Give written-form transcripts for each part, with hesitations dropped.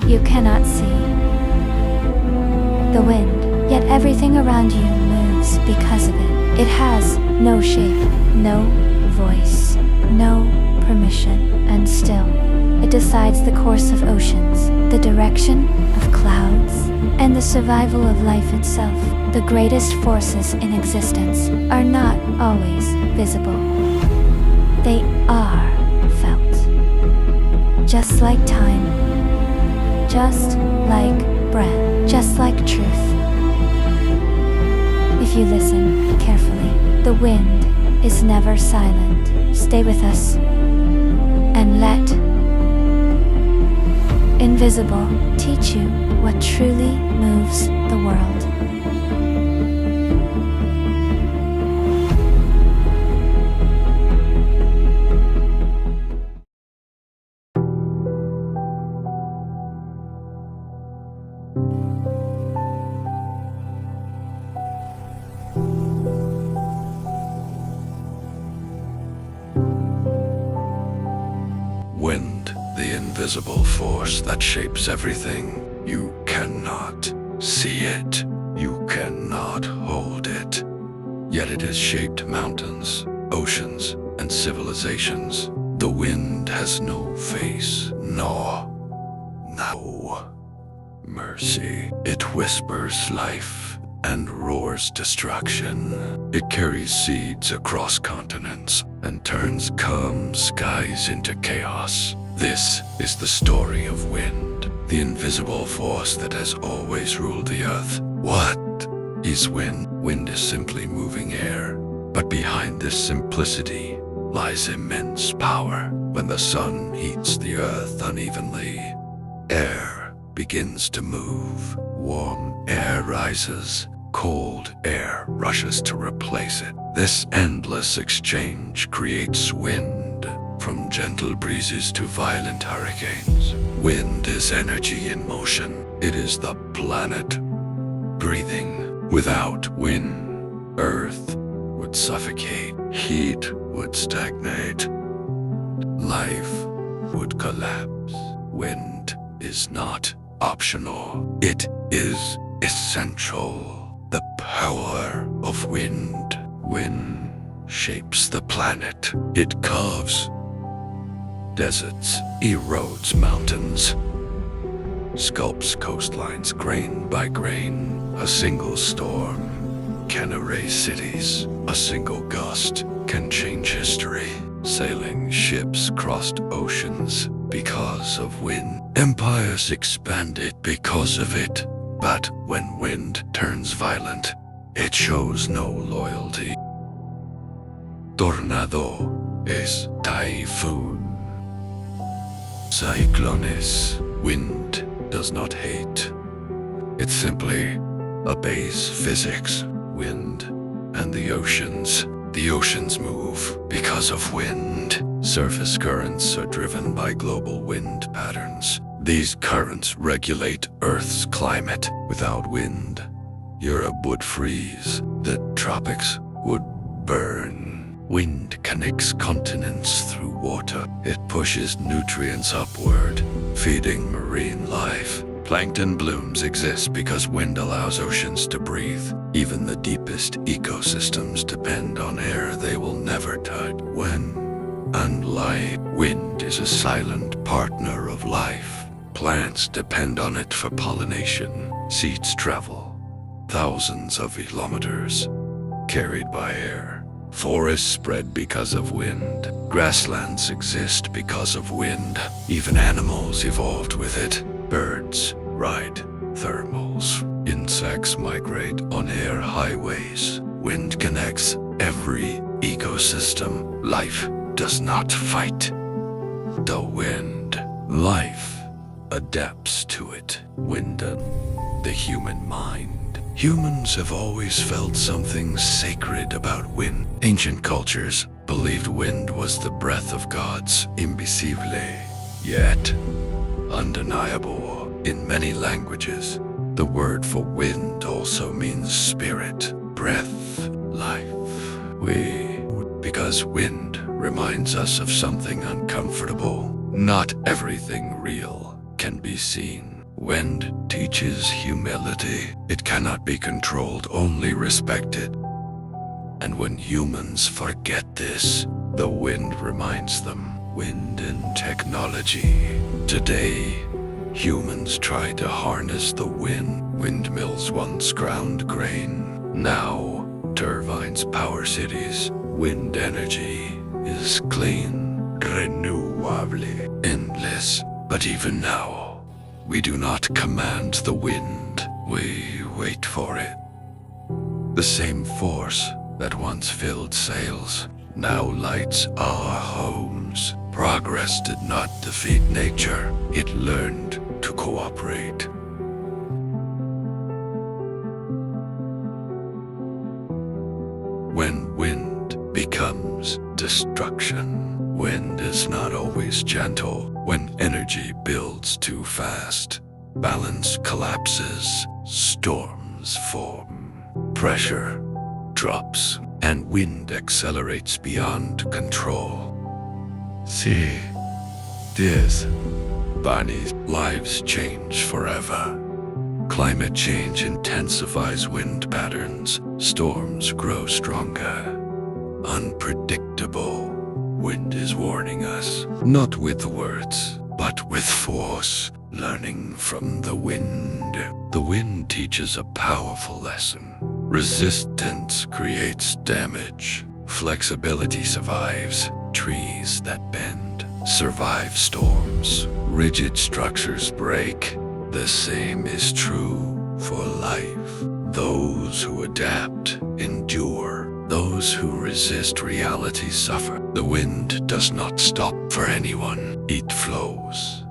you cannot see the wind, yet everything around you moves because of it. It has no shape, no voice, no permission, and still it decides the course of oceans, the direction of clouds, and the survival of life itself. The greatest forces in existence are not always visible. They are felt. Just like time, just like breath, just like truth. If you listen carefully, the wind is never silent. Stay with us and let Invisible teach you what truly moves the world. Wind, the invisible force that shapes everything. You cannot see it. You cannot hold it. Yet it has shaped mountains, oceans, and civilizations. The wind has no face, no mercy. It whispers life and roars destruction. It carries seeds across continents and turns calm skies into chaos. This is the story of wind, the invisible force that has always ruled the earth. What is wind? Wind is simply moving air. But behind this simplicity lies immense power. When the sun heats the earth unevenly, air begins to move. Warm air rises. Cold air rushes to replace it. This endless exchange creates wind, from gentle breezes to violent hurricanes. Wind is energy in motion. It is the planet breathing. Without wind, Earth would suffocate. Heat would stagnate. Life would collapse. Wind is not optional. It is essential. The power of wind. Wind shapes the planet. It carves deserts, erodes mountains, sculpts coastlines grain by grain. A single storm can erase cities. A single gust can change history. Sailing ships crossed oceans because of wind. Empires expanded because of it. But when wind turns violent, it shows no loyalty. Tornado es typhoon. Cyclones, wind does not hate. It simply obeys physics. Wind and the oceans. The oceans move because of wind. Surface currents are driven by global wind patterns. These currents regulate Earth's climate. Without wind, Europe would freeze. The tropics would burn. Wind connects continents through water. It pushes nutrients upward, feeding marine life. Plankton blooms exist because wind allows oceans to breathe. Even the deepest ecosystems depend on air they will never touch. When unlike wind is a silent partner of life. Plants depend on it for pollination. Seeds travel thousands of kilometers, carried by air. Forests spread because of wind. Grasslands exist because of wind. Even animals evolved with it. Birds ride thermals. Insects migrate on air highways. Wind connects every ecosystem. Life does not fight the wind. Life adapts to it. Wind and the human mind. Humans have always felt something sacred about wind. Ancient cultures believed wind was the breath of gods, invisible, yet undeniable. In many languages, the word for wind also means spirit, breath, life. Because wind reminds us of something uncomfortable. Not everything real can be seen. Wind teaches humility. It cannot be controlled, only respected. And when humans forget this, the wind reminds them. Wind and technology. Today, humans try to harness the wind. Windmills once ground grain. Now, turbines power cities. Wind energy is clean, renewable, endless. But even now, we do not command the wind. We wait for it. The same force that once filled sails now lights our homes. Progress did not defeat nature. It learned to cooperate. When wind becomes destruction, wind is not always gentle. When energy builds too fast, balance collapses, storms form, pressure drops, and wind accelerates beyond control. See, this body's lives change forever. Climate change intensifies wind patterns. Storms grow stronger. Unpredictable. Wind is warning us, not with words, but with force. Learning from the wind. The wind teaches a powerful lesson. Resistance creates damage. Flexibility survives. Trees that bend survive storms. Rigid structures break. The same is true for life. Those who adapt endure. Those who resist reality suffer. The wind does not stop for anyone. It flows.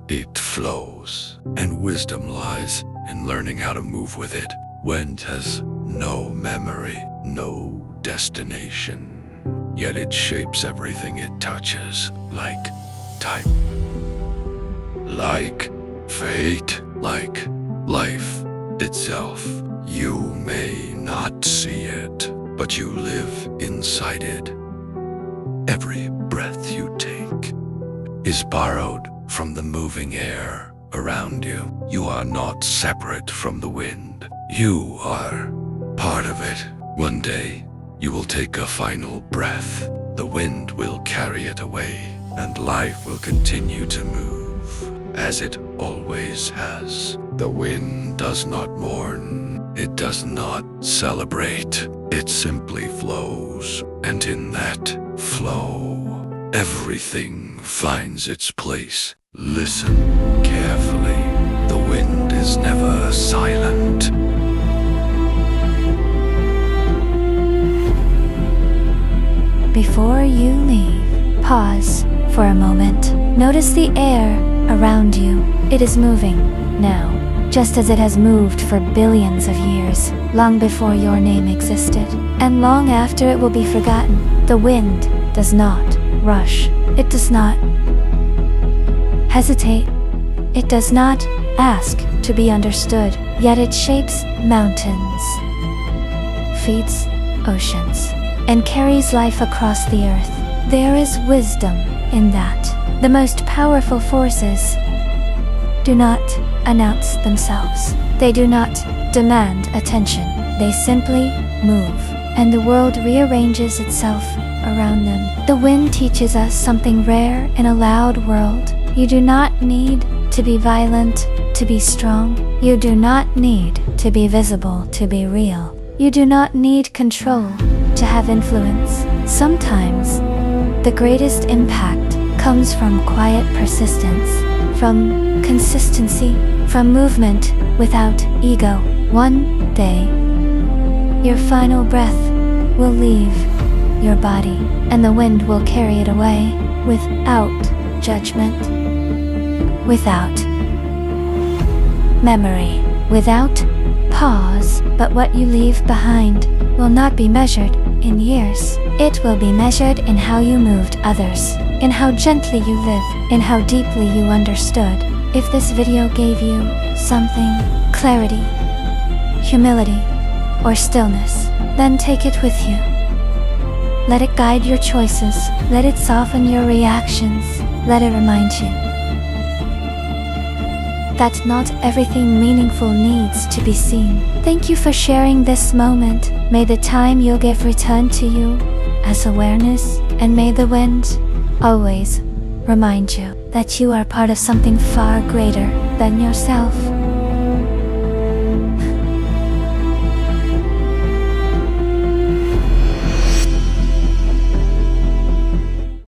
It flows. And wisdom lies in learning how to move with it. Wind has no memory, no destination. Yet it shapes everything it touches, like time, like fate, like life itself. You may not see it, but you live inside it. Every breath you take is borrowed from the moving air around you. You are not separate from the wind. You are part of it. One day, you will take a final breath. The wind will carry it away, and life will continue to move, as it always has. The wind does not mourn. It does not celebrate. It simply flows, and in that flow, everything finds its place. Listen carefully. The wind is never silent. Before you leave, pause for a moment. Notice the air around you. It is moving now, just as it has moved for billions of years, long before your name existed, and long after it will be forgotten. The wind does not rush. It does not hesitate. It does not ask to be understood, yet it shapes mountains, feeds oceans, and carries life across the earth. There is wisdom in that. The most powerful forces do not announce themselves. They do not demand attention. They simply move, and the world rearranges itself around them. The wind teaches us something rare in a loud world. You do not need to be violent to be strong. You do not need to be visible to be real. You do not need control to have influence. Sometimes, the greatest impact comes from quiet persistence, from consistency, from movement without ego. One day, your final breath will leave your body, and the wind will carry it away without judgment, without memory, without pause. But what you leave behind will not be measured in years. It will be measured in how you moved others, in how gently you lived, in how deeply you understood. If this video gave you something, clarity, humility, or stillness, then take it with you. Let it guide your choices. Let it soften your reactions. Let it remind you that not everything meaningful needs to be seen. Thank you for sharing this moment. May the time you'll give return to you as awareness, and may the wind always remind you that you are part of something far greater than yourself.